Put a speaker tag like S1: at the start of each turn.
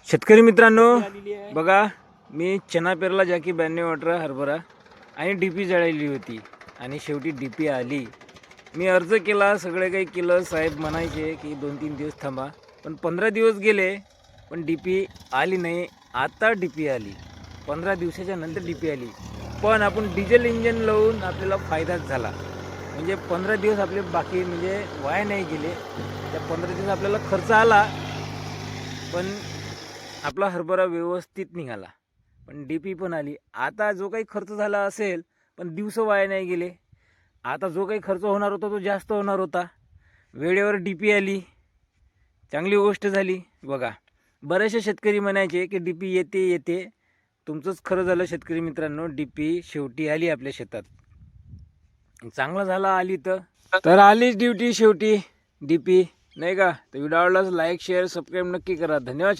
S1: शेतकरी मित्रांनो बघा, मी चना पेरला जॅकी 9218 हरभरा आणि डीपी जळाली होती आणि शेवटी डीपी आली. मी अर्ज केला, सगळे काही केलं. साहेब म्हणायचे की 2-3 दिवस थांबा, पण 15 दिवस गेले पण डीपी आली नाही. आता डीपी आली, 15 दिवसाच्या नंतर डीपी आली. पण आपण डिझेल इंजन लावून आपल्याला फायदाच झाला. म्हणजे 15 दिवस आपले बाकी म्हणजे वाया नाही गेले. त्या 15 दिवस आपल्याला खर्च आला पण आपला हरभरा व्यवस्थित निघाला, पण डीपी पण आली. आता जो काही खर्च झाला असेल पण दिवस वाया नाही गेले. आता जो काही खर्च होणार होता तो जास्त होणार होता. वेळेवर डीपी आली, चांगली गोष्ट झाली. बघा, बरेचसे शेतकरी म्हणायचे की डीपी येते. तुमचंच खरं झालं शेतकरी मित्रांनो, डीपी शेवटी आली आपल्या शेतात. चांगलं झालं आली तर आलीच ड्युटी शेवटी डीपी, नाही का? तर व्हिडिओला लाईक शेअर सबस्क्राईब नक्की करा. धन्यवाद.